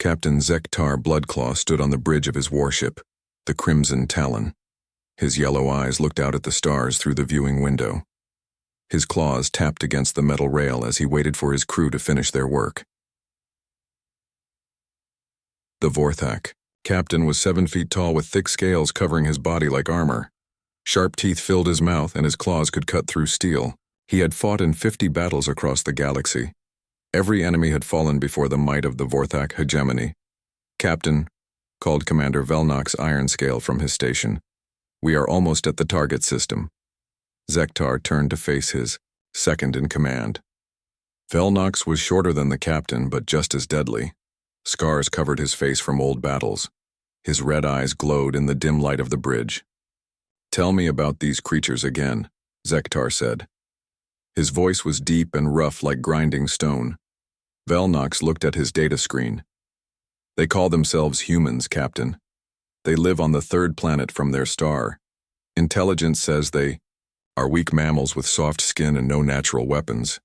Captain Zektar Bloodclaw stood on the bridge of his warship, the Crimson Talon. His yellow eyes looked out at the stars through the viewing window. His claws tapped against the metal rail as he waited for his crew to finish their work. The Vorthak. Captain was 7 feet tall with thick scales covering his body like armor. Sharp teeth filled his mouth and his claws could cut through steel. He had fought in 50 battles across the galaxy. Every enemy had fallen before the might of the Vorthak hegemony. Captain, called Commander Velnox Ironscale from his station. We are almost at the target system. Zektar turned to face his second-in-command. Velnox was shorter than the captain, but just as deadly. Scars covered his face from old battles. His red eyes glowed in the dim light of the bridge. "Tell me about these creatures again," Zektar said. His voice was deep and rough like grinding stone. Velnox looked at his data screen. "They call themselves humans, Captain. They live on the third planet from their star. Intelligence says they are weak mammals with soft skin and no natural weapons."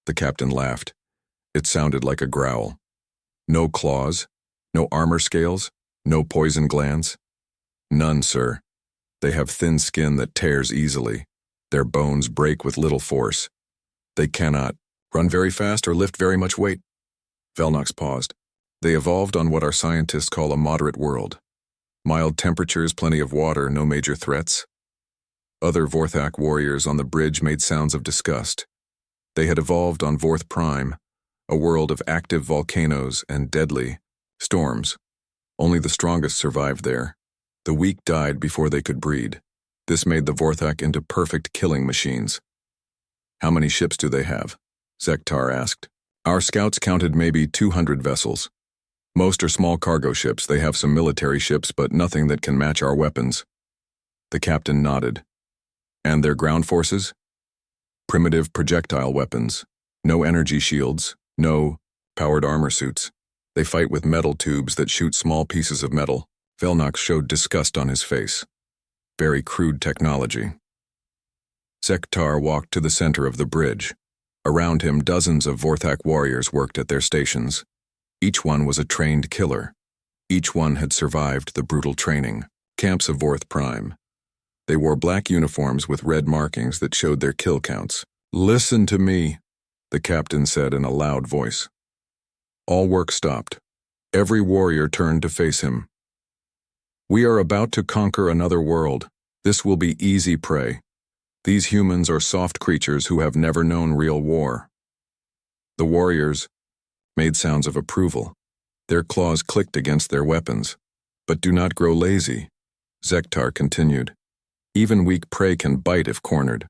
The captain laughed. It sounded like a growl. "No claws, no armor scales, no poison glands?" "None, sir. They have thin skin that tears easily. Their bones break with little force. They cannot run very fast or lift very much weight." Velnox paused. "They evolved on what our scientists call a moderate world. Mild temperatures, plenty of water, no major threats." Other Vorthak warriors on the bridge made sounds of disgust. They had evolved on Vorth Prime, a world of active volcanoes and deadly storms. Only the strongest survived there. The weak died before they could breed. This made the Vorthak into perfect killing machines. "How many ships do they have?" Zektar asked. "Our scouts counted maybe 200 vessels. Most are small cargo ships. They have some military ships, but nothing that can match our weapons." The captain nodded. "And their ground forces?" "Primitive projectile weapons. No energy shields. No powered armor suits. They fight with metal tubes that shoot small pieces of metal." Velnox showed disgust on his face. "Very crude technology." Zektar walked to the center of the bridge. Around him, dozens of Vorthak warriors worked at their stations. Each one was a trained killer. Each one had survived the brutal training. Camps of Vorth Prime. They wore black uniforms with red markings that showed their kill counts. "Listen to me," the captain said in a loud voice. All work stopped. Every warrior turned to face him. "We are about to conquer another world. This will be easy prey. These humans are soft creatures who have never known real war." The warriors made sounds of approval. Their claws clicked against their weapons. "But do not grow lazy," Zektar continued. "Even weak prey can bite if cornered.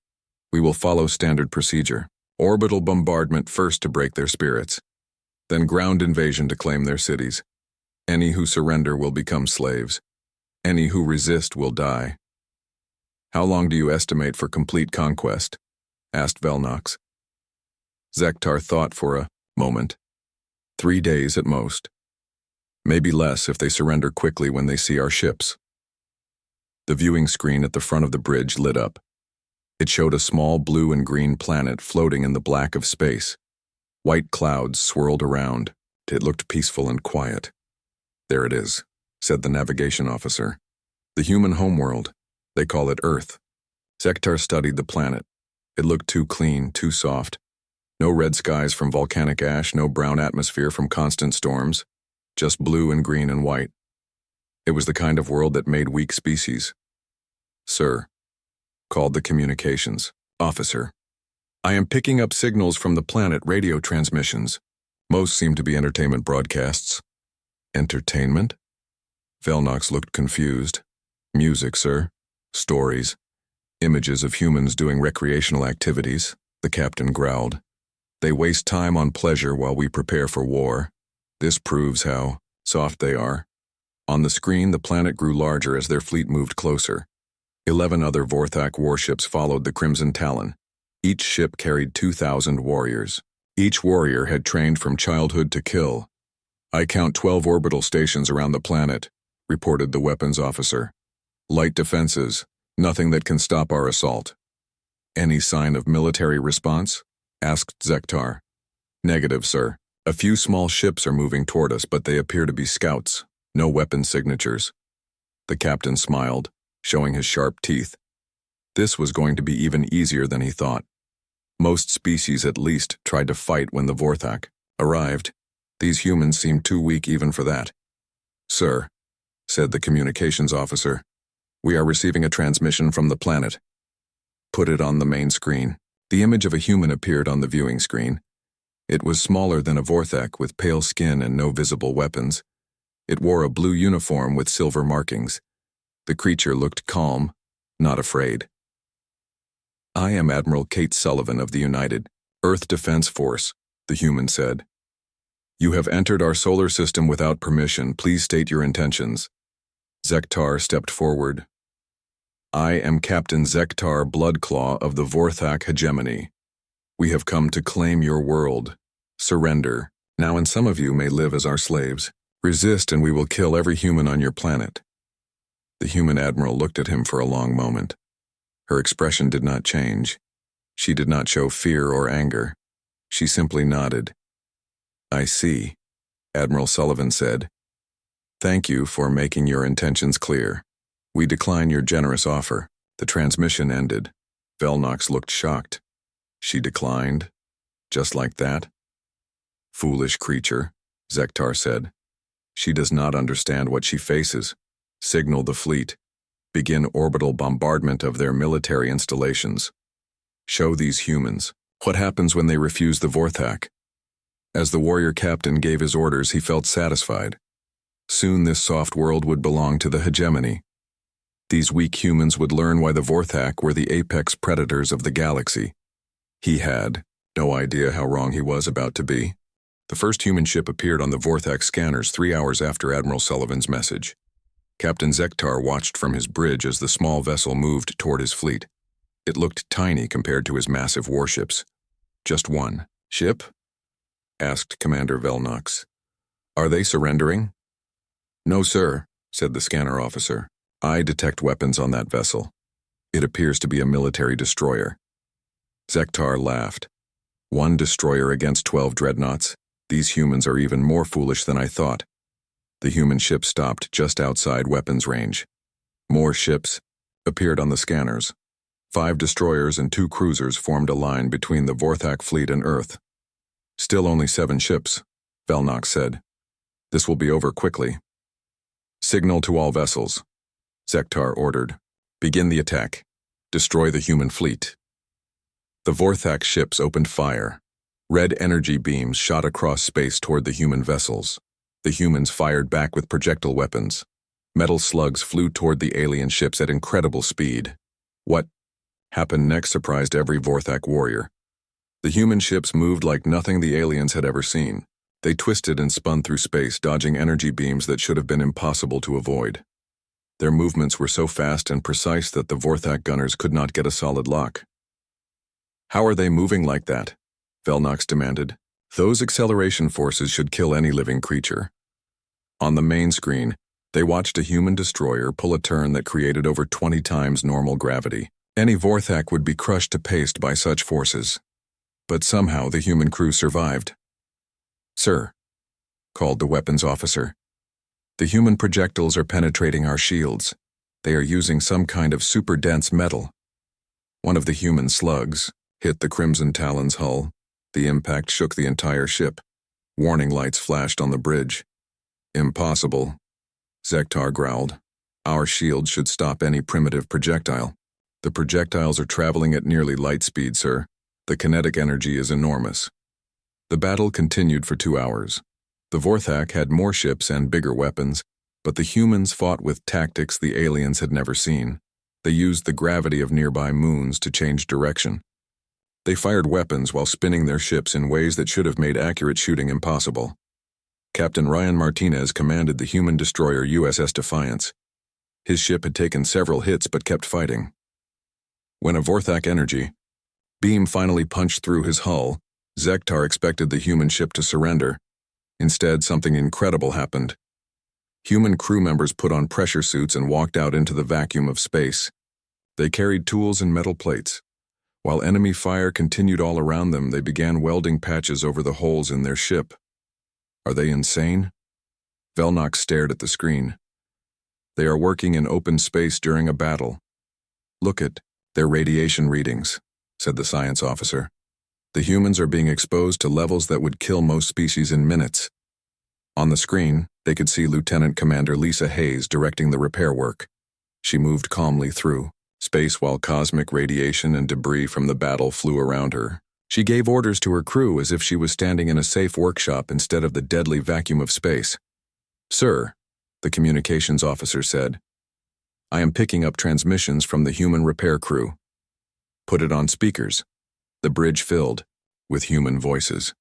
We will follow standard procedure. Orbital bombardment first to break their spirits. Then ground invasion to claim their cities. Any who surrender will become slaves. Any who resist will die." "How long do you estimate for complete conquest?" asked Velnox. Zektar thought for a moment. 3 days at most. Maybe less if they surrender quickly when they see our ships. The viewing screen at the front of the bridge lit up. It showed a small blue and green planet floating in the black of space. White clouds swirled around. It looked peaceful and quiet. "There it is," said the navigation officer. "The human homeworld. They call it Earth." Zektar studied the planet. It looked too clean, too soft. No red skies from volcanic ash, no brown atmosphere from constant storms. Just blue and green and white. It was the kind of world that made weak species. "Sir," called the communications officer. "I am picking up signals from the planet radio transmissions. Most seem to be entertainment broadcasts." "Entertainment?" Velnox looked confused. "Music, sir. Stories. Images of humans doing recreational activities," the captain growled. "They waste time on pleasure while we prepare for war. This proves how soft they are." On the screen, the planet grew larger as their fleet moved closer. 11 other Vorthak warships followed the Crimson Talon. Each ship carried 2,000 warriors. Each warrior had trained from childhood to kill. "I count 12 orbital stations around the planet," reported the weapons officer. "Light defenses, nothing that can stop our assault." "Any sign of military response?" asked Zektar. "Negative, sir. A few small ships are moving toward us, but they appear to be scouts, no weapon signatures. The captain smiled, showing his sharp teeth. This was going to be even easier than he thought. Most species at least tried to fight when the Vorthak arrived. These humans seemed too weak even for that. "Sir," said the communications officer, "we are receiving a transmission from the planet." "Put it on the main screen." The image of a human appeared on the viewing screen. It was smaller than a Vorthak with pale skin and no visible weapons. It wore a blue uniform with silver markings. The creature looked calm, not afraid. "I am Admiral Kate Sullivan of the United Earth Defense Force," the human said. "You have entered our solar system without permission. Please state your intentions." Zektar stepped forward. "I am Captain Zektar Bloodclaw of the Vorthak Hegemony. We have come to claim your world. Surrender, now, and some of you may live as our slaves. Resist and we will kill every human on your planet." The human admiral looked at him for a long moment. Her expression did not change. She did not show fear or anger. She simply nodded. "I see," Admiral Sullivan said. "Thank you for making your intentions clear. We decline your generous offer." The transmission ended. Velnox looked shocked. "She declined? Just like that?" "Foolish creature," Zektar said. "She does not understand what she faces. Signal the fleet. Begin orbital bombardment of their military installations. Show these humans what happens when they refuse the Vorthak." As the warrior captain gave his orders, he felt satisfied. Soon this soft world would belong to the hegemony. These weak humans would learn why the Vorthak were the apex predators of the galaxy. He had no idea how wrong he was about to be. The first human ship appeared on the Vorthak scanners 3 hours after Admiral Sullivan's message. Captain Zektar watched from his bridge as the small vessel moved toward his fleet. It looked tiny compared to his massive warships. "Just one ship?" asked Commander Velnox. "Are they surrendering?" "No, sir," said the scanner officer. "I detect weapons on that vessel. It appears to be a military destroyer." Zektar laughed. "One destroyer against 12 dreadnoughts? These humans are even more foolish than I thought." The human ship stopped just outside weapons range. More ships appeared on the scanners. 5 destroyers and 2 cruisers formed a line between the Vorthak fleet and Earth. "Still only 7 ships," Velnox said. "This will be over quickly." "Signal to all vessels," Zektar ordered. "Begin the attack. Destroy the human fleet." The Vorthak ships opened fire. Red energy beams shot across space toward the human vessels. The humans fired back with projectile weapons. Metal slugs flew toward the alien ships at incredible speed. What happened next surprised every Vorthak warrior. The human ships moved like nothing the aliens had ever seen. They twisted and spun through space, dodging energy beams that should have been impossible to avoid. Their movements were so fast and precise that the Vorthak gunners could not get a solid lock. "How are they moving like that?" Velnox demanded. "Those acceleration forces should kill any living creature." On the main screen, they watched a human destroyer pull a turn that created over 20 times normal gravity. Any Vorthak would be crushed to paste by such forces. But somehow the human crew survived. "Sir," called the weapons officer, "the human projectiles are penetrating our shields. They are using some kind of super dense metal." One of the human slugs hit the Crimson Talon's hull. The impact shook the entire ship. Warning lights flashed on the bridge. "Impossible," Zektar growled. "Our shield should stop any primitive projectile." "The projectiles are traveling at nearly light speed, sir. The kinetic energy is enormous." The battle continued for 2 hours. The Vorthak had more ships and bigger weapons, but the humans fought with tactics the aliens had never seen. They used the gravity of nearby moons to change direction. They fired weapons while spinning their ships in ways that should have made accurate shooting impossible. Captain Ryan Martinez commanded the human destroyer USS Defiance. His ship had taken several hits but kept fighting. When a Vorthak energy beam finally punched through his hull, Zektar expected the human ship to surrender. Instead, something incredible happened. Human crew members put on pressure suits and walked out into the vacuum of space. They carried tools and metal plates. While enemy fire continued all around them, they began welding patches over the holes in their ship. Are they insane? Velnox stared at the screen. They are working in open space during a battle. Look at their radiation readings, said the science officer. The humans are being exposed to levels that would kill most species in minutes. On the screen, they could see Lieutenant Commander Lisa Hayes directing the repair work. She moved calmly through space while cosmic radiation and debris from the battle flew around her. She gave orders to her crew as if she was standing in a safe workshop instead of the deadly vacuum of space. Sir, the communications officer said, I am picking up transmissions from the human repair crew. Put it on speakers. The bridge filled with human voices.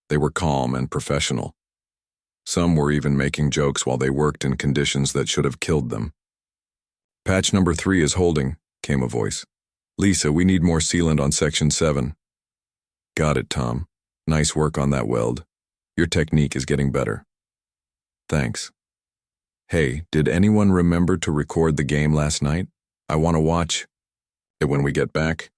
They were calm and professional. Some were even making jokes while they worked in conditions that should have killed them. Patch number 3 is holding, came a voice. Lisa, we need more sealant on section 7. Got it, Tom. Nice work on that weld. Your technique is getting better. Thanks. Hey, did anyone remember to record the game last night? I want to watch it when we get back.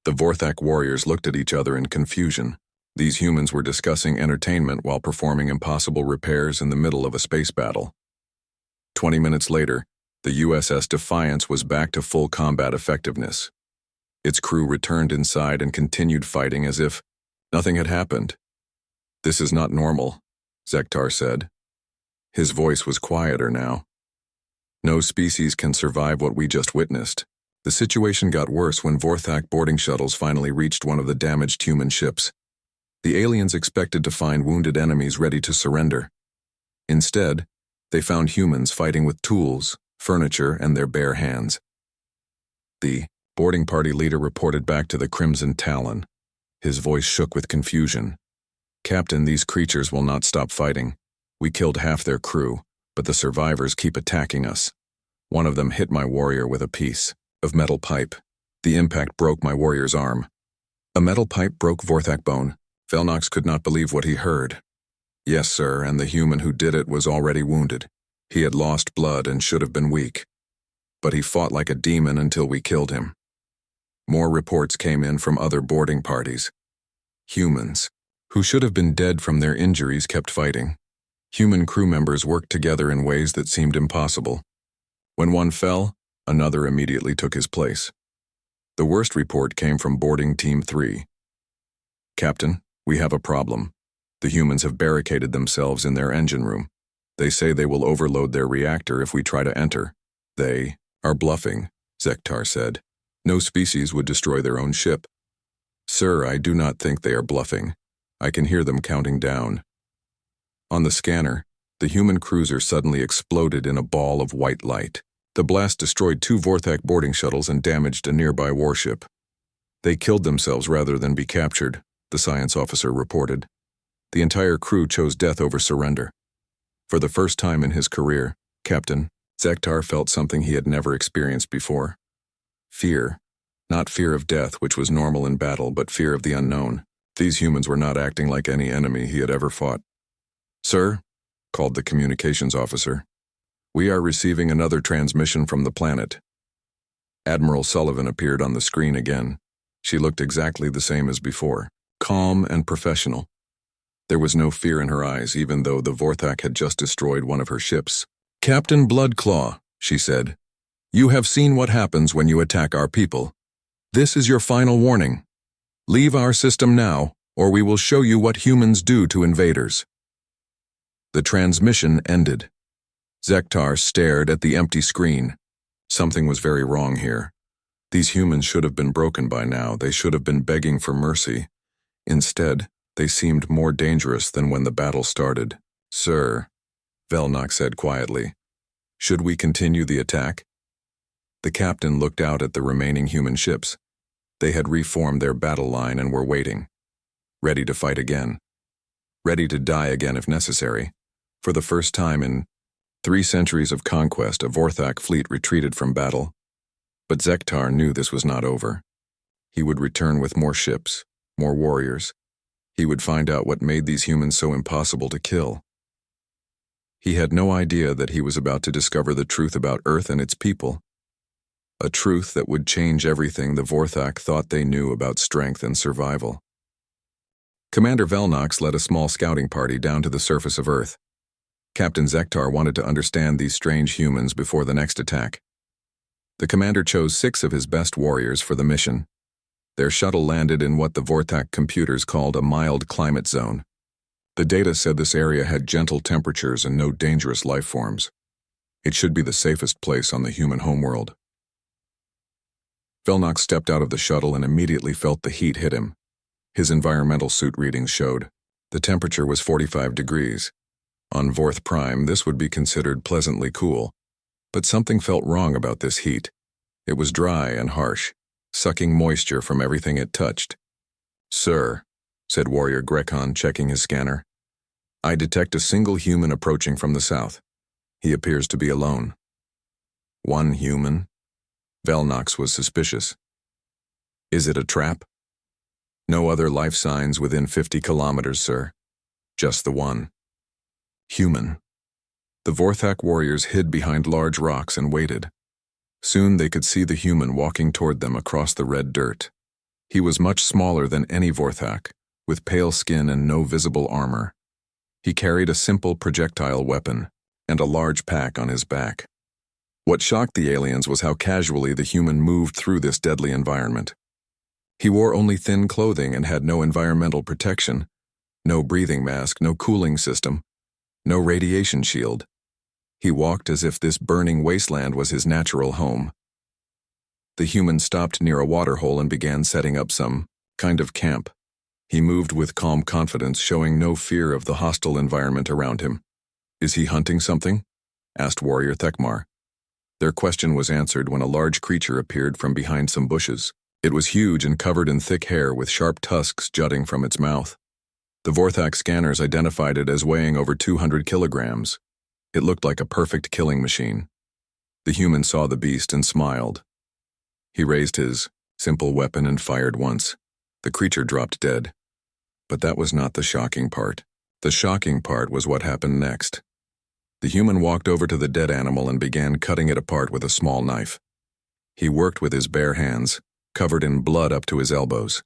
The Vorthak warriors looked at each other in confusion. These humans were discussing entertainment while performing impossible repairs in the middle of a space battle. 20 minutes later, the USS Defiance was back to full combat effectiveness. Its crew returned inside and continued fighting as if nothing had happened. This is not normal, Zektar said. His voice was quieter now. No species can survive what we just witnessed. The situation got worse when Vorthak boarding shuttles finally reached one of the damaged human ships. The aliens expected to find wounded enemies ready to surrender. Instead, they found humans fighting with tools, furniture, and their bare hands. The boarding party leader reported back to the Crimson Talon. His voice shook with confusion. Captain, these creatures will not stop fighting. We killed half their crew, but the survivors keep attacking us. One of them hit my warrior with a piece of metal pipe. The impact broke my warrior's arm. A metal pipe broke Vorthak bone. Velnox could not believe what he heard. Yes, sir, and the human who did it was already wounded. He had lost blood and should have been weak. But he fought like a demon until we killed him. More reports came in from other boarding parties. Humans, who should have been dead from their injuries, kept fighting. Human crew members worked together in ways that seemed impossible. When one fell, another immediately took his place. The worst report came from boarding Team 3. Captain, we have a problem. The humans have barricaded themselves in their engine room. They say they will overload their reactor if we try to enter. They are bluffing, Zektar said. No species would destroy their own ship. Sir, I do not think they are bluffing. I can hear them counting down. On the scanner, the human cruiser suddenly exploded in a ball of white light. The blast destroyed 2 Vorthak boarding shuttles and damaged a nearby warship. They killed themselves rather than be captured, the science officer reported. The entire crew chose death over surrender. For the first time in his career, Captain, Zektar felt something he had never experienced before. Fear. Not fear of death, which was normal in battle, but fear of the unknown. These humans were not acting like any enemy he had ever fought. Sir, called the communications officer, we are receiving another transmission from the planet. Admiral Sullivan appeared on the screen again. She looked exactly the same as before, calm and professional. There was no fear in her eyes, even though the Vorthak had just destroyed one of her ships. Captain Bloodclaw, she said, you have seen what happens when you attack our people. This is your final warning. Leave our system now, or we will show you what humans do to invaders. The transmission ended. Zektar stared at the empty screen. Something was very wrong here. These humans should have been broken by now. They should have been begging for mercy. Instead, they seemed more dangerous than when the battle started. Sir, Velnox said quietly, should we continue the attack? The captain looked out at the remaining human ships. They had reformed their battle line and were waiting, ready to fight again, ready to die again if necessary. For the first time in 3 centuries of conquest, a Vorthak fleet retreated from battle. But Zektar knew this was not over. He would return with more ships, more warriors. He would find out what made these humans so impossible to kill. He had no idea that he was about to discover the truth about Earth and its people. A truth that would change everything the Vorthak thought they knew about strength and survival. Commander Velnox led a small scouting party down to the surface of Earth. Captain Zektar wanted to understand these strange humans before the next attack. The commander chose 6 of his best warriors for the mission. Their shuttle landed in what the Vorthak computers called a mild climate zone. The data said this area had gentle temperatures and no dangerous life forms. It should be the safest place on the human homeworld. Velnox stepped out of the shuttle and immediately felt the heat hit him. His environmental suit readings showed the temperature was 45 degrees. On Vorth Prime, this would be considered pleasantly cool. But something felt wrong about this heat. It was dry and harsh, sucking moisture from everything it touched. "Sir," said Warrior Grekon, checking his scanner, "I detect a single human approaching from the south. He appears to be alone." "One human?" Velnox was suspicious. "Is it a trap?" "No other life signs within 50 kilometers, sir. Just the one." Human. The Vorthak warriors hid behind large rocks and waited. Soon they could see the human walking toward them across the red dirt. He was much smaller than any Vorthak, with pale skin and no visible armor. He carried a simple projectile weapon and a large pack on his back. What shocked the aliens was how casually the human moved through this deadly environment. He wore only thin clothing and had no environmental protection, no breathing mask, no cooling system, no radiation shield. He walked as if this burning wasteland was his natural home. The human stopped near a waterhole and began setting up some kind of camp. He moved with calm confidence, showing no fear of the hostile environment around him. "Is he hunting something?" asked Warrior Thekmar. Their question was answered when a large creature appeared from behind some bushes. It was huge and covered in thick hair with sharp tusks jutting from its mouth. The Vorthak scanners identified it as weighing over 200 kilograms. It looked like a perfect killing machine. The human saw the beast and smiled. He raised his simple weapon and fired once. The creature dropped dead. But that was not the shocking part. The shocking part was what happened next. The human walked over to the dead animal and began cutting it apart with a small knife. He worked with his bare hands, covered in blood up to his elbows.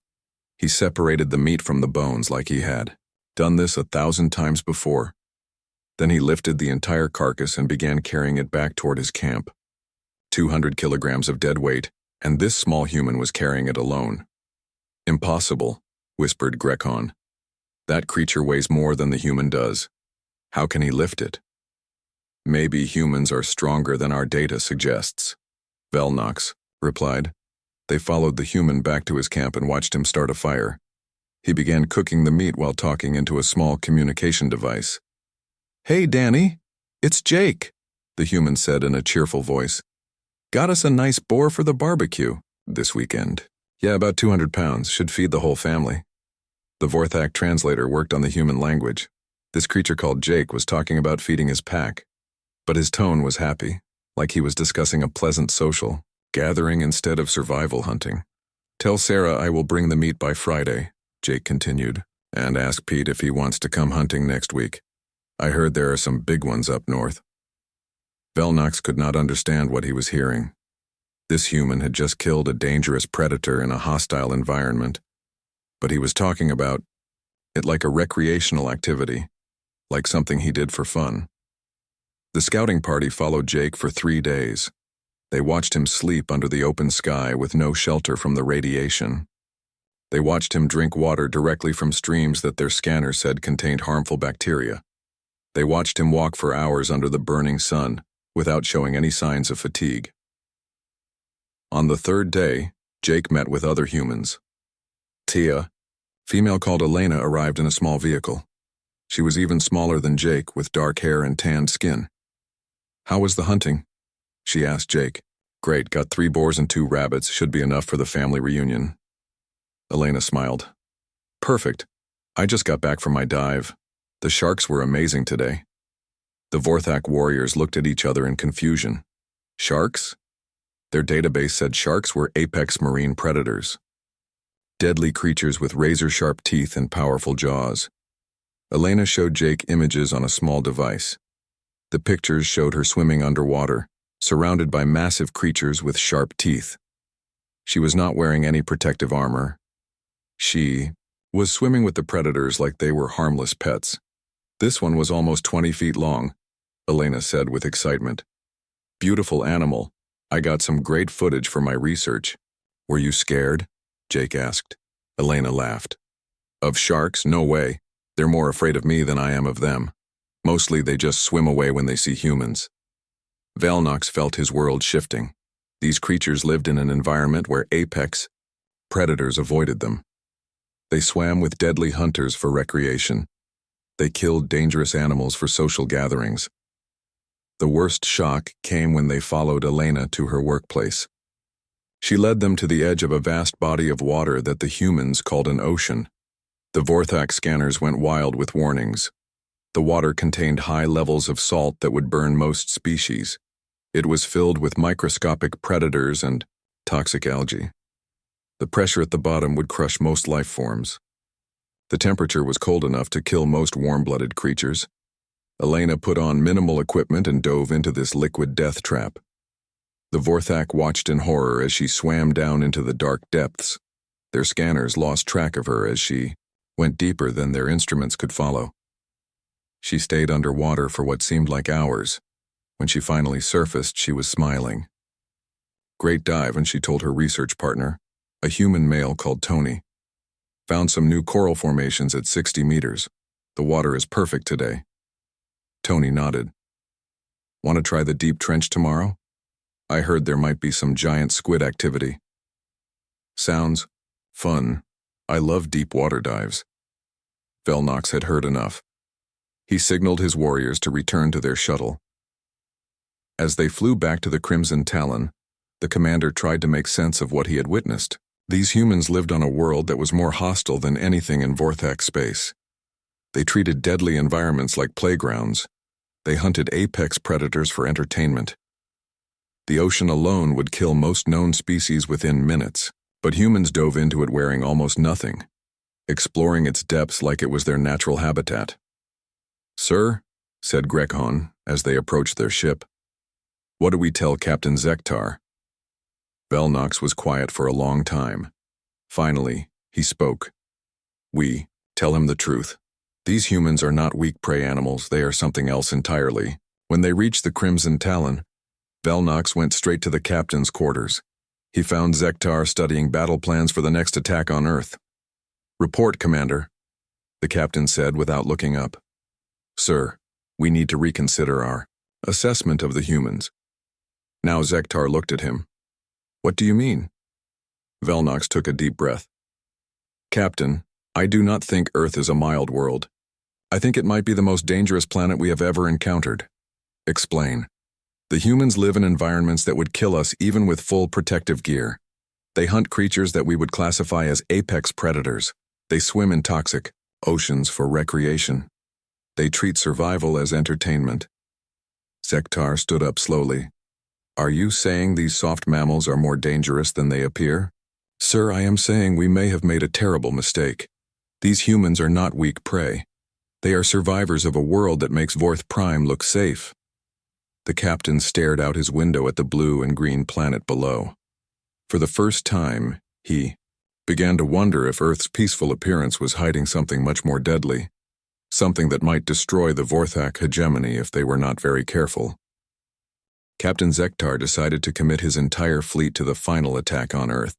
He separated the meat from the bones like he had done this 1,000 times before. Then he lifted the entire carcass and began carrying it back toward his camp. 200 kilograms of dead weight, and this small human was carrying it alone. "Impossible," whispered Grekon. "That creature weighs more than the human does. How can he lift it?" "Maybe humans are stronger than our data suggests," Velnox replied. They followed the human back to his camp and watched him start a fire. He began cooking the meat while talking into a small communication device. "Hey, Danny, it's Jake," the human said in a cheerful voice. "Got us a nice boar for the barbecue this weekend." "Yeah, about 200 pounds, should feed the whole family." The Vorthak translator worked on the human language. This creature called Jake was talking about feeding his pack, but his tone was happy, like he was discussing a pleasant social gathering instead of survival hunting. "Tell Sarah I will bring the meat by Friday," Jake continued, "and ask Pete if he wants to come hunting next week. I heard there are some big ones up north." Velnox could not understand what he was hearing. This human had just killed a dangerous predator in a hostile environment, but he was talking about it like a recreational activity, like something he did for fun. The scouting party followed Jake for 3 days. They watched him sleep under the open sky with no shelter from the radiation. They watched him drink water directly from streams that their scanner said contained harmful bacteria. They watched him walk for hours under the burning sun without showing any signs of fatigue. On the 3rd day, Jake met with other humans. Tia, female called Elena, arrived in a small vehicle. She was even smaller than Jake, with dark hair and tanned skin. "How was the hunting?" she asked Jake. "Great, got 3 boars and 2 rabbits, should be enough for the family reunion." Elena smiled. "Perfect. I just got back from my dive. The sharks were amazing today." The Vorthak warriors looked at each other in confusion. Sharks? Their database said sharks were apex marine predators. Deadly creatures with razor-sharp teeth and powerful jaws. Elena showed Jake images on a small device. The pictures showed her swimming underwater, surrounded by massive creatures with sharp teeth. She was not wearing any protective armor. She was swimming with the predators like they were harmless pets. This one was almost 20 feet long, Elena said with excitement. Beautiful animal. I got some great footage for my research. Were you scared? Jake asked. Elena laughed. Of sharks? No way. They're more afraid of me than I am of them. Mostly they just swim away when they see humans. Velnox felt his world shifting. These creatures lived in an environment where apex predators avoided them. They swam with deadly hunters for recreation. They killed dangerous animals for social gatherings. The worst shock came when they followed Elena to her workplace. She led them to the edge of a vast body of water that the humans called an ocean. The Vorthak scanners went wild with warnings. The water contained high levels of salt that would burn most species. It was filled with microscopic predators and toxic algae. The pressure at the bottom would crush most life forms. The temperature was cold enough to kill most warm-blooded creatures. Elena put on minimal equipment and dove into this liquid death trap. The Vorthak watched in horror as she swam down into the dark depths. Their scanners lost track of her as she went deeper than their instruments could follow. She stayed underwater for what seemed like hours. When she finally surfaced, she was smiling. Great dive, and she told her research partner, a human male called Tony. Found some new coral formations at 60 meters. The water is perfect today. Tony nodded. Want to try the deep trench tomorrow? I heard there might be some giant squid activity. Sounds fun. I love deep water dives. Velnox had heard enough. He signaled his warriors to return to their shuttle. As they flew back to the Crimson Talon, the commander tried to make sense of what he had witnessed. These humans lived on a world that was more hostile than anything in Vorthak space. They treated deadly environments like playgrounds. They hunted apex predators for entertainment. The ocean alone would kill most known species within minutes, but humans dove into it wearing almost nothing, exploring its depths like it was their natural habitat. Sir, said Grekhon as they approached their ship, what do we tell Captain Zektar? Velnox was quiet for a long time. Finally, he spoke. We tell him the truth. These humans are not weak prey animals, they are something else entirely. When they reached the Crimson Talon, Velnox went straight to the captain's quarters. He found Zektar studying battle plans for the next attack on Earth. Report, Commander, the captain said without looking up. Sir, we need to reconsider our assessment of the humans. Now Zektar looked at him. What do you mean? Velnox took a deep breath. Captain, I do not think Earth is a mild world. I think it might be the most dangerous planet we have ever encountered. Explain. The humans live in environments that would kill us even with full protective gear. They hunt creatures that we would classify as apex predators. They swim in toxic oceans for recreation. They treat survival as entertainment. Zektar stood up slowly. Are you saying these soft mammals are more dangerous than they appear? Sir, I am saying we may have made a terrible mistake. These humans are not weak prey. They are survivors of a world that makes Vorth Prime look safe. The captain stared out his window at the blue and green planet below. For the first time, he began to wonder if Earth's peaceful appearance was hiding something much more deadly, something that might destroy the Vorthak hegemony if they were not very careful. Captain Zektar decided to commit his entire fleet to the final attack on Earth.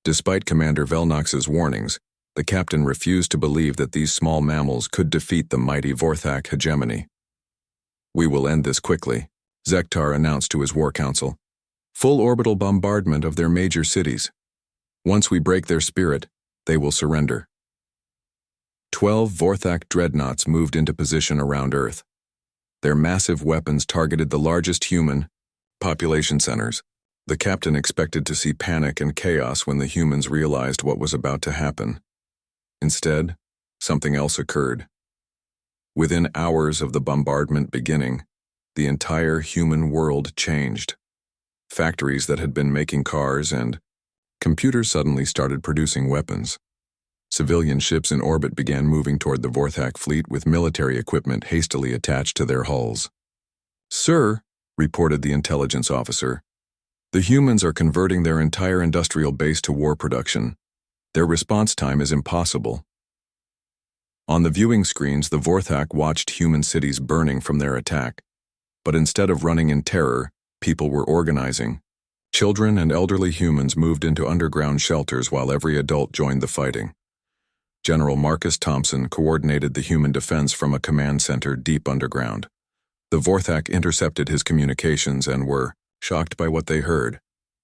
Despite Commander Velnox's warnings, the captain refused to believe that these small mammals could defeat the mighty Vorthak hegemony. We will end this quickly, Zektar announced to his war council. Full orbital bombardment of their major cities. Once we break their spirit, they will surrender. 12 Vorthak dreadnoughts moved into position around Earth. Their massive weapons targeted the largest human population centers. The captain expected to see panic and chaos when the humans realized what was about to happen. Instead, something else occurred. Within hours of the bombardment beginning, the entire human world changed. Factories that had been making cars and computers suddenly started producing weapons. Civilian ships in orbit began moving toward the Vorthak fleet with military equipment hastily attached to their hulls. Sir, reported the intelligence officer, the humans are converting their entire industrial base to war production. Their response time is impossible. On the viewing screens, the Vorthak watched human cities burning from their attack. But instead of running in terror, people were organizing. Children and elderly humans moved into underground shelters while every adult joined the fighting. General Marcus Thompson coordinated the human defense from a command center deep underground. The Vorthak intercepted his communications and were shocked by what they heard.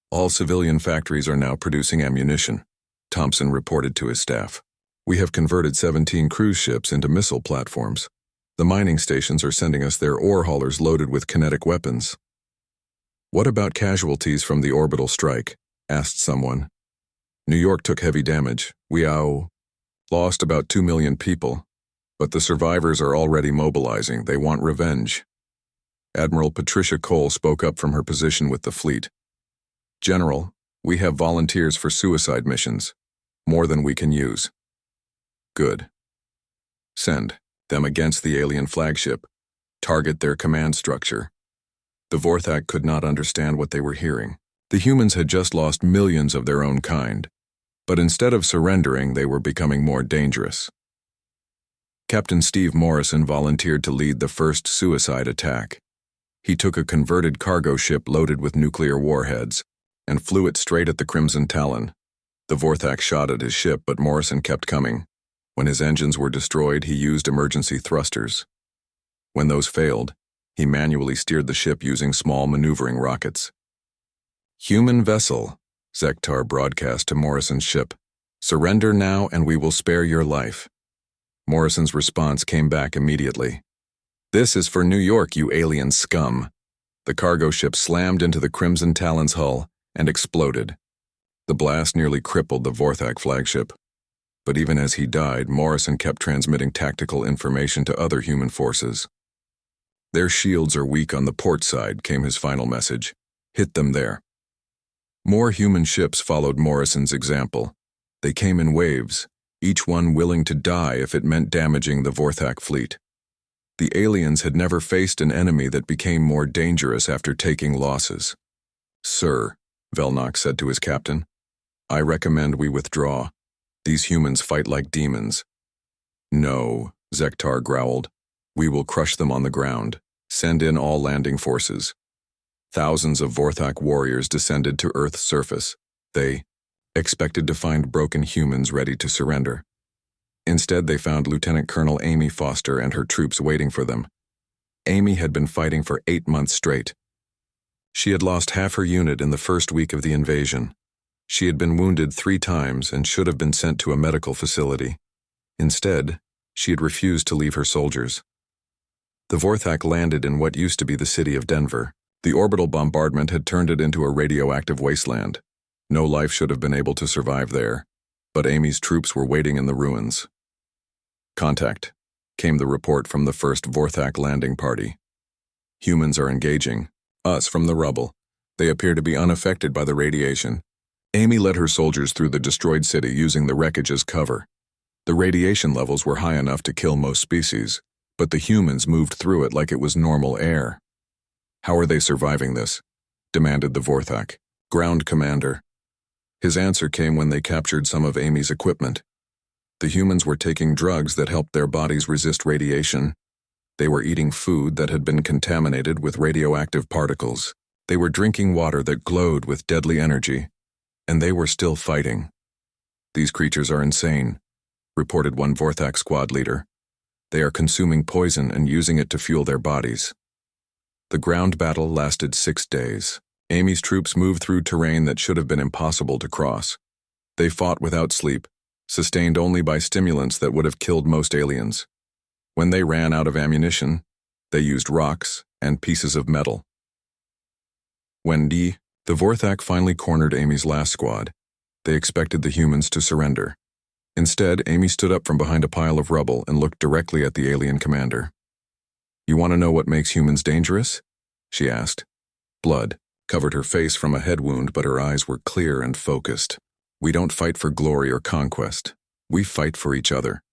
All civilian factories are now producing ammunition, Thompson reported to his staff. We have converted 17 cruise ships into missile platforms. The mining stations are sending us their ore haulers loaded with kinetic weapons. What about casualties from the orbital strike? Asked someone. New York took heavy damage. We lost about 2 million people. But the survivors are already mobilizing. They want revenge. Admiral Patricia Cole spoke up from her position with the fleet. General, we have volunteers for suicide missions. More than we can use. Good. Send them against the alien flagship. Target their command structure. The Vorthak could not understand what they were hearing. The humans had just lost millions of their own kind. But instead of surrendering, they were becoming more dangerous. Captain Steve Morrison volunteered to lead the first suicide attack. He took a converted cargo ship loaded with nuclear warheads and flew it straight at the Crimson Talon. The Vorthak shot at his ship, but Morrison kept coming. When his engines were destroyed, he used emergency thrusters. When those failed, he manually steered the ship using small maneuvering rockets. Human vessel, Zektar broadcast to Morrison's ship. Surrender now and we will spare your life. Morrison's response came back immediately. This is for New York, you alien scum. The cargo ship slammed into the Crimson Talon's hull and exploded. The blast nearly crippled the Vorthak flagship. But even as he died, Morrison kept transmitting tactical information to other human forces. Their shields are weak on the port side, came his final message. Hit them there. More human ships followed Morrison's example. They came in waves, each one willing to die if it meant damaging the Vorthak fleet. The aliens had never faced an enemy that became more dangerous after taking losses. Sir, Velnok said to his captain, I recommend we withdraw. These humans fight like demons. No, Zektar growled. We will crush them on the ground. Send in all landing forces. Thousands of Vorthak warriors descended to Earth's surface. They expected to find broken humans ready to surrender. Instead, they found Lieutenant Colonel Amy Foster and her troops waiting for them. Amy had been fighting for 8 months straight. She had lost half her unit in the first week of the invasion. She had been wounded 3 times and should have been sent to a medical facility. Instead, she had refused to leave her soldiers. The Vorthak landed in what used to be the city of Denver. The orbital bombardment had turned it into a radioactive wasteland. No life should have been able to survive there, but Amy's troops were waiting in the ruins. Contact, came the report from the first Vorthak landing party. Humans are engaging, us from the rubble. They appear to be unaffected by the radiation. Amy led her soldiers through the destroyed city using the wreckage as cover. The radiation levels were high enough to kill most species, but the humans moved through it like it was normal air. How are they surviving this? Demanded the Vorthak. Ground commander. His answer came when they captured some of Amy's equipment. The humans were taking drugs that helped their bodies resist radiation. They were eating food that had been contaminated with radioactive particles. They were drinking water that glowed with deadly energy. And they were still fighting. These creatures are insane, reported one Vorthak squad leader. They are consuming poison and using it to fuel their bodies. The ground battle lasted 6 days. Amy's troops moved through terrain that should have been impossible to cross. They fought without sleep, sustained only by stimulants that would have killed most aliens. When they ran out of ammunition, they used rocks and pieces of metal. When the Vorthak finally cornered Amy's last squad, they expected the humans to surrender. Instead, Amy stood up from behind a pile of rubble and looked directly at the alien commander. You want to know what makes humans dangerous? She asked. Blood covered her face from a head wound, but her eyes were clear and focused. We don't fight for glory or conquest. We fight for each other.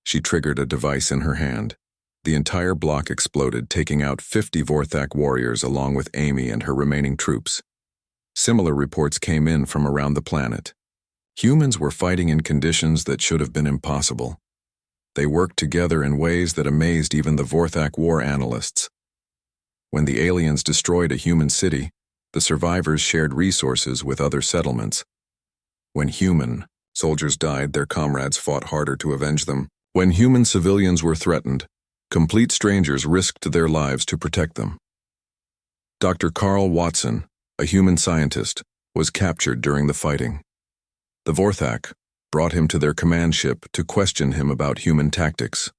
She triggered a device in her hand. The entire block exploded, taking out 50 Vorthak warriors along with Amy and her remaining troops. Similar reports came in from around the planet. Humans were fighting in conditions that should have been impossible. They worked together in ways that amazed even the HFY War analysts. When the aliens destroyed a human city, the survivors shared resources with other settlements. When human soldiers died, their comrades fought harder to avenge them. When human civilians were threatened, complete strangers risked their lives to protect them. Dr. Carl Watson, a human scientist, was captured during the fighting. The HFY brought him to their command ship to question him about human tactics.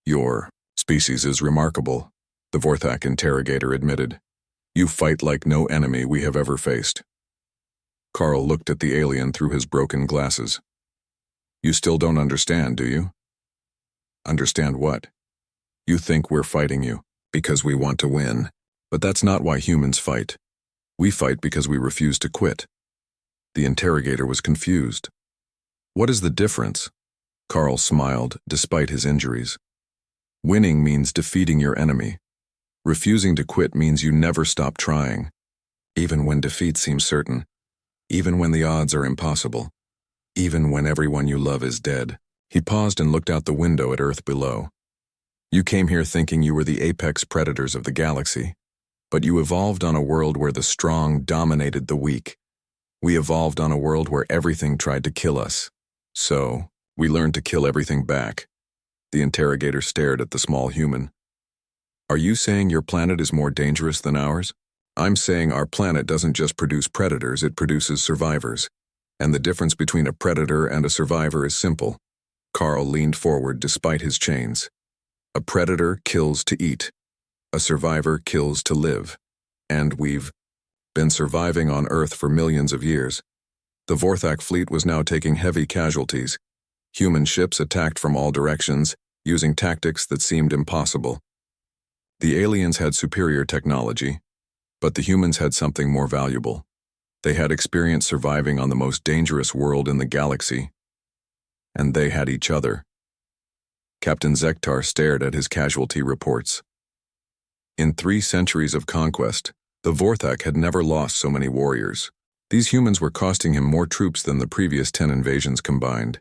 "Your species is remarkable," the HFY interrogator admitted. "You fight like no enemy we have ever faced." Carl looked at the alien through his broken glasses. "You still don't understand, do you?" "Understand what?" "You think we're fighting you because we want to win, but that's not why humans fight. We fight because we refuse to quit." The interrogator was confused. "What is the difference?" Carl smiled, despite his injuries. "Winning means defeating your enemy. Refusing to quit means you never stop trying, even when defeat seems certain, even when the odds are impossible, even when everyone you love is dead." He paused and looked out the window at Earth below. "You came here thinking you were the apex predators of the galaxy, but you evolved on a world where the strong dominated the weak. We evolved on a world where everything tried to kill us. So, we learned to kill everything back." The interrogator stared at the small human. "Are you saying your planet is more dangerous than ours?" "I'm saying our planet doesn't just produce predators, it produces survivors. And the difference between a predator and a survivor is simple." Carl leaned forward despite his chains. "A predator kills to eat. A survivor kills to live. And we've been surviving on Earth for millions of years." The HFY fleet was now taking heavy casualties. Human ships attacked from all directions, using tactics that seemed impossible. The aliens had superior technology, but the humans had something more valuable. They had experience surviving on the most dangerous world in the galaxy. And they had each other. Captain Zektar stared at his casualty reports. In 3 centuries of conquest, the HFY had never lost so many warriors. These humans were costing him more troops than the previous 10 invasions combined.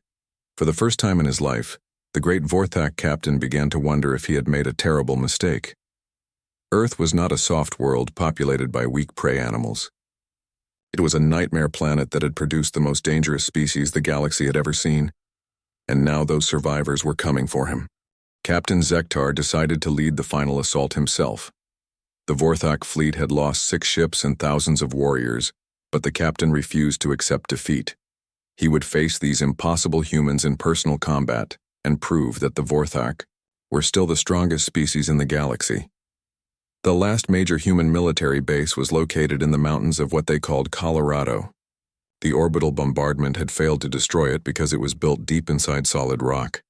For the first time in his life, the great HFY captain began to wonder if he had made a terrible mistake. Earth was not a soft world populated by weak prey animals. It was a nightmare planet that had produced the most dangerous species the galaxy had ever seen. And now those survivors were coming for him. Captain Zektar decided to lead the final assault himself. The HFY fleet had lost 6 ships and thousands of warriors, but the captain refused to accept defeat. He would face these impossible humans in personal combat and prove that the HFY were still the strongest species in the galaxy. The last major human military base was located in the mountains of what they called Colorado. The orbital bombardment had failed to destroy it because it was built deep inside solid rock.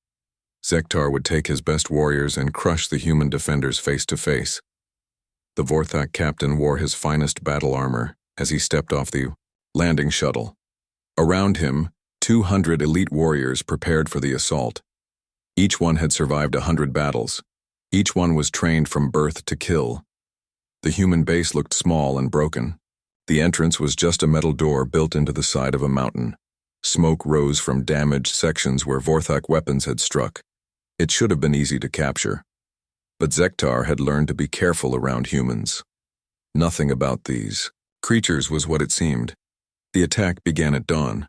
Zektar would take his best warriors and crush the human defenders face to face. The HFY captain wore his finest battle armor as he stepped off the landing shuttle. Around him, 200 elite warriors prepared for the assault. Each one had survived 100 battles. Each one was trained from birth to kill. The human base looked small and broken. The entrance was just a metal door built into the side of a mountain. Smoke rose from damaged sections where HFY weapons had struck. It should have been easy to capture. But Zektar had learned to be careful around humans. Nothing about these creatures was what it seemed. The attack began at dawn.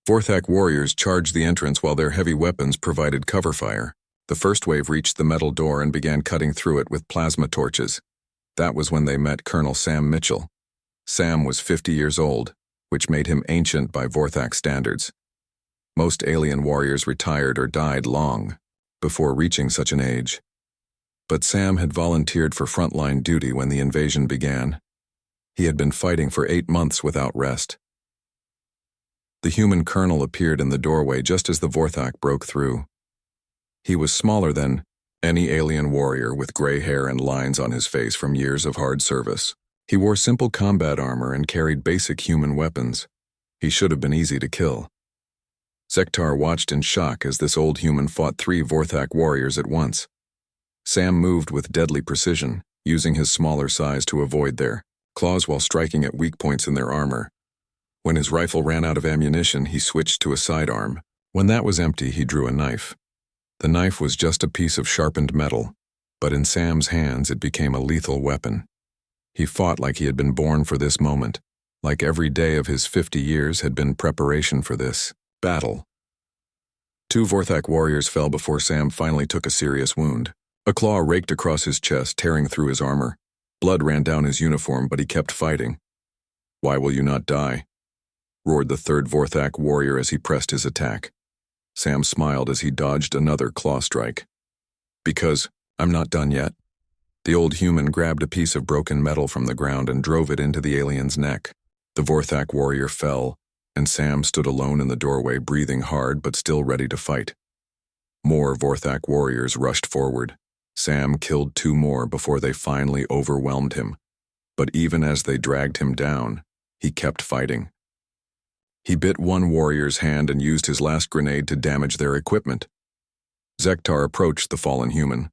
HFY warriors charged the entrance while their heavy weapons provided cover fire. The first wave reached the metal door and began cutting through it with plasma torches. That was when they met Colonel Sam Mitchell. Sam was 50 years old, which made him ancient by HFY standards. Most alien warriors retired or died long before reaching such an age. But Sam had volunteered for frontline duty when the invasion began. He had been fighting for 8 months without rest. The human colonel appeared in the doorway just as the HFY broke through. He was smaller than any alien warrior, with gray hair and lines on his face from years of hard service. He wore simple combat armor and carried basic human weapons. He should have been easy to kill. Zektar watched in shock as this old human fought 3 HFY warriors at once. Sam moved with deadly precision, using his smaller size to avoid their claws while striking at weak points in their armor. When his rifle ran out of ammunition, he switched to a sidearm. When that was empty, he drew a knife. The knife was just a piece of sharpened metal, but in Sam's hands it became a lethal weapon. He fought like he had been born for this moment, like every day of his 50 years had been preparation for this battle. 2 Vorthak warriors fell before Sam finally took a serious wound. A claw raked across his chest, tearing through his armor. Blood ran down his uniform, but he kept fighting. "Why will you not die?" roared the 3rd Vorthak warrior as he pressed his attack. Sam smiled as he dodged another claw strike. "Because I'm not done yet." The old human grabbed a piece of broken metal from the ground and drove it into the alien's neck. The Vorthak warrior fell, and Sam stood alone in the doorway, breathing hard but still ready to fight. More Vorthak warriors rushed forward. Sam killed 2 more before they finally overwhelmed him. But even as they dragged him down, he kept fighting. He bit one warrior's hand and used his last grenade to damage their equipment. Zektar approached the fallen human.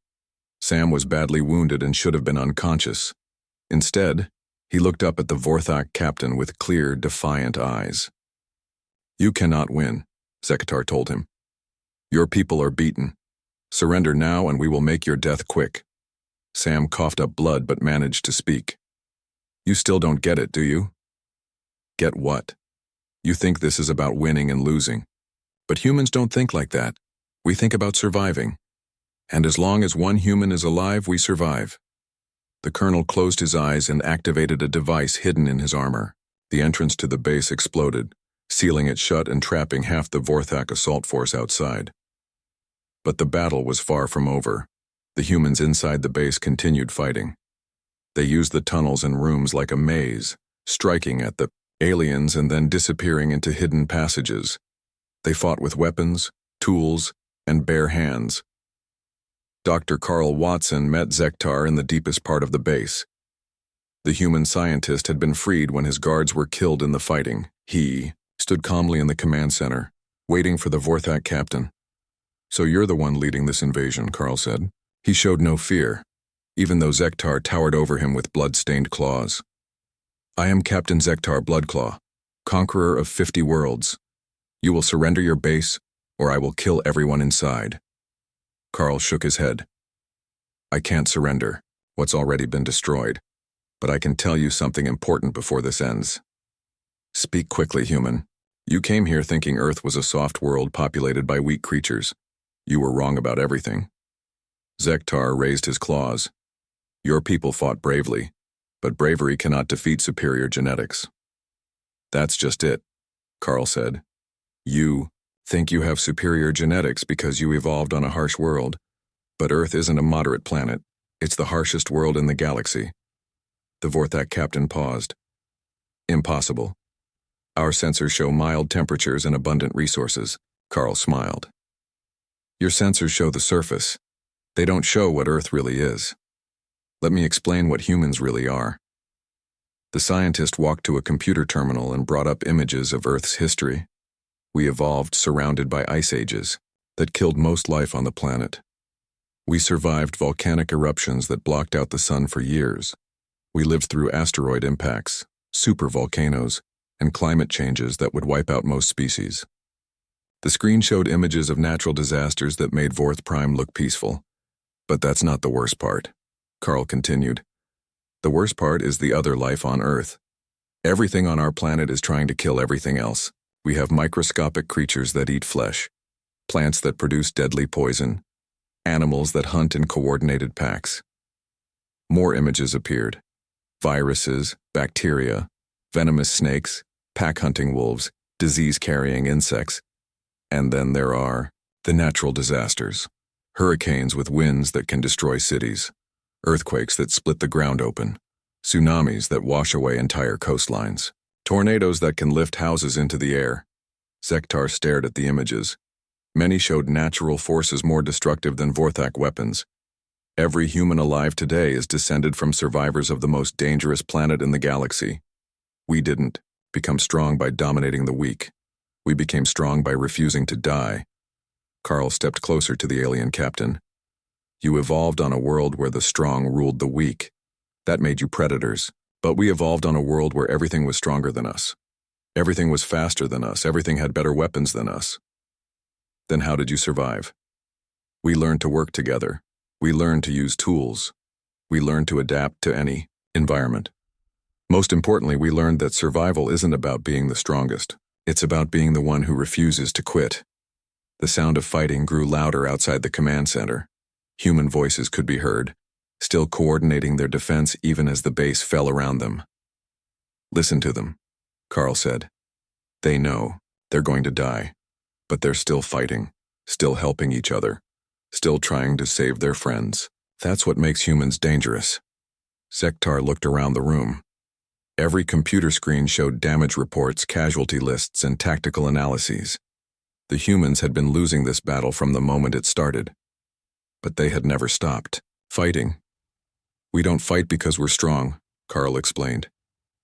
Sam was badly wounded and should have been unconscious. Instead, he looked up at the Vorthak captain with clear, defiant eyes. "You cannot win," Zektar told him. "Your people are beaten. Surrender now and we will make your death quick." Sam coughed up blood but managed to speak. "You still don't get it, do you?" "Get what?" "You think this is about winning and losing. But humans don't think like that. We think about surviving. And as long as one human is alive, we survive." The colonel closed his eyes and activated a device hidden in his armor. The entrance to the base exploded, sealing it shut and trapping half the Vorthak assault force outside. But the battle was far from over. The humans inside the base continued fighting. They used the tunnels and rooms like a maze, striking at the aliens and then disappearing into hidden passages. They fought with weapons, tools, and bare hands. Dr. Carl Watson met Zektar in the deepest part of the base. The human scientist had been freed when his guards were killed in the fighting. He stood calmly in the command center, waiting for the Vorthak captain. "So you're the one leading this invasion," Carl said. He showed no fear, even though Zektar towered over him with blood-stained claws. "I am Captain Zektar Bloodclaw, conqueror of 50 worlds. You will surrender your base, or I will kill everyone inside." Carl shook his head. "I can't surrender what's already been destroyed, but I can tell you something important before this ends." "Speak quickly, human. You came here thinking Earth was a soft world populated by weak creatures. You were wrong about everything." Zektar raised his claws. "Your people fought bravely, but bravery cannot defeat superior genetics." "That's just it," Carl said. "You think you have superior genetics because you evolved on a harsh world, but Earth isn't a moderate planet. It's the harshest world in the galaxy." The Vorthak captain paused. "Impossible. Our sensors show mild temperatures and abundant resources." Carl smiled. "Your sensors show the surface. They don't show what Earth really is. Let me explain what humans really are." The scientist walked to a computer terminal and brought up images of Earth's history. We evolved surrounded by ice ages that killed most life on the planet. We survived volcanic eruptions that blocked out the sun for years. We lived through asteroid impacts, supervolcanoes, and climate changes that would wipe out most species. The screen showed images of natural disasters that made Vorth Prime look peaceful. But that's not the worst part, Carl continued. The worst part is the other life on Earth. Everything on our planet is trying to kill everything else. We have microscopic creatures that eat flesh, plants that produce deadly poison, animals that hunt in coordinated packs. More images appeared. Viruses, bacteria, venomous snakes, pack-hunting wolves, disease-carrying insects. And then there are the natural disasters. Hurricanes with winds that can destroy cities, earthquakes that split the ground open, tsunamis that wash away entire coastlines, tornadoes that can lift houses into the air. Zektar stared at the images. Many showed natural forces more destructive than Vorthak weapons. Every human alive today is descended from survivors of the most dangerous planet in the galaxy. We didn't become strong by dominating the weak. We became strong by refusing to die. Carl stepped closer to the alien captain. You evolved on a world where the strong ruled the weak. That made you predators. But we evolved on a world where everything was stronger than us. Everything was faster than us. Everything had better weapons than us. Then how did you survive? We learned to work together. We learned to use tools. We learned to adapt to any environment. Most importantly, we learned that survival isn't about being the strongest. It's about being the one who refuses to quit. The sound of fighting grew louder outside the command center. Human voices could be heard, still coordinating their defense even as the base fell around them. "Listen to them," Carl said. "They know they're going to die, but they're still fighting, still helping each other, still trying to save their friends. That's what makes humans dangerous." Zektar looked around the room. Every computer screen showed damage reports, casualty lists, and tactical analyses. The humans had been losing this battle from the moment it started. But they had never stopped fighting. "We don't fight because we're strong," Carl explained.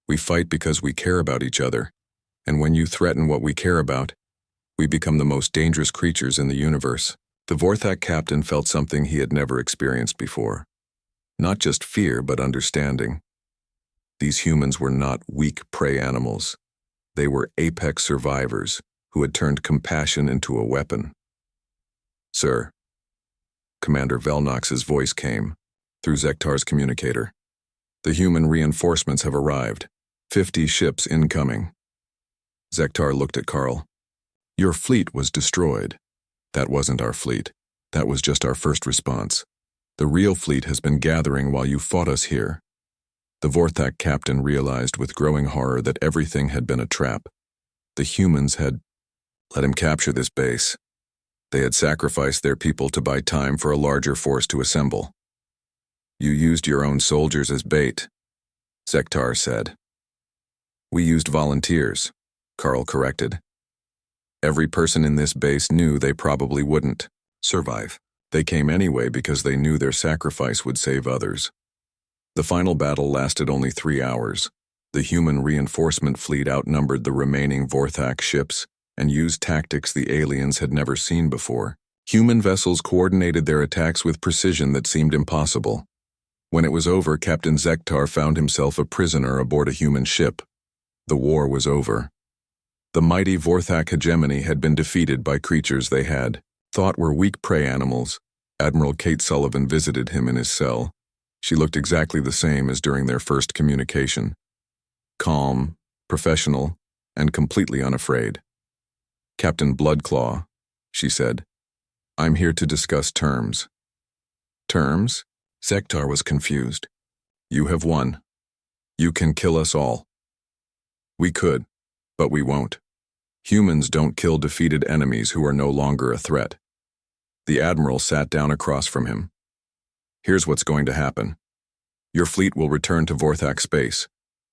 "We fight because we care about each other. And when you threaten what we care about, we become the most dangerous creatures in the universe." The Vorthak captain felt something he had never experienced before. Not just fear, but understanding. These humans were not weak prey animals. They were apex survivors who had turned compassion into a weapon. "Sir," Commander Velnox's voice came through Zektar's communicator. "The human reinforcements have arrived. 50 ships incoming." Zektar looked at Carl. "Your fleet was destroyed." "That wasn't our fleet. That was just our first response. The real fleet has been gathering while you fought us here." The Vorthak captain realized with growing horror that everything had been a trap. The humans had let him capture this base. They had sacrificed their people to buy time for a larger force to assemble. "You used your own soldiers as bait," Zektar said. "We used volunteers," Carl corrected. "Every person in this base knew they probably wouldn't survive. They came anyway because they knew their sacrifice would save others." The final battle lasted only 3 hours. The human reinforcement fleet outnumbered the remaining Vorthak ships and used tactics the aliens had never seen before. Human vessels coordinated their attacks with precision that seemed impossible. When it was over, Captain Zektar found himself a prisoner aboard a human ship. The war was over. The mighty Vorthak hegemony had been defeated by creatures they had thought were weak prey animals. Admiral Kate Sullivan visited him in his cell. She looked exactly the same as during their first communication. Calm, professional, and completely unafraid. "Captain Bloodclaw," she said, "I'm here to discuss terms." "Terms?" Zektar was confused. "You have won. You can kill us all." "We could, but we won't. Humans don't kill defeated enemies who are no longer a threat." The Admiral sat down across from him. "Here's what's going to happen. Your fleet will return to Vorthak space.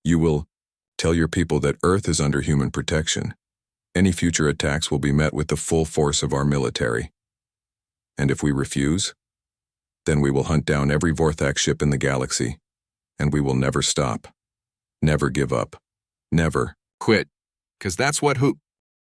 You will tell your people that Earth is under human protection. Any future attacks will be met with the full force of our military. And if we refuse, then we will hunt down every Vorthak ship in the galaxy, and we will never stop. Never give up. Never quit. 'Cause that's what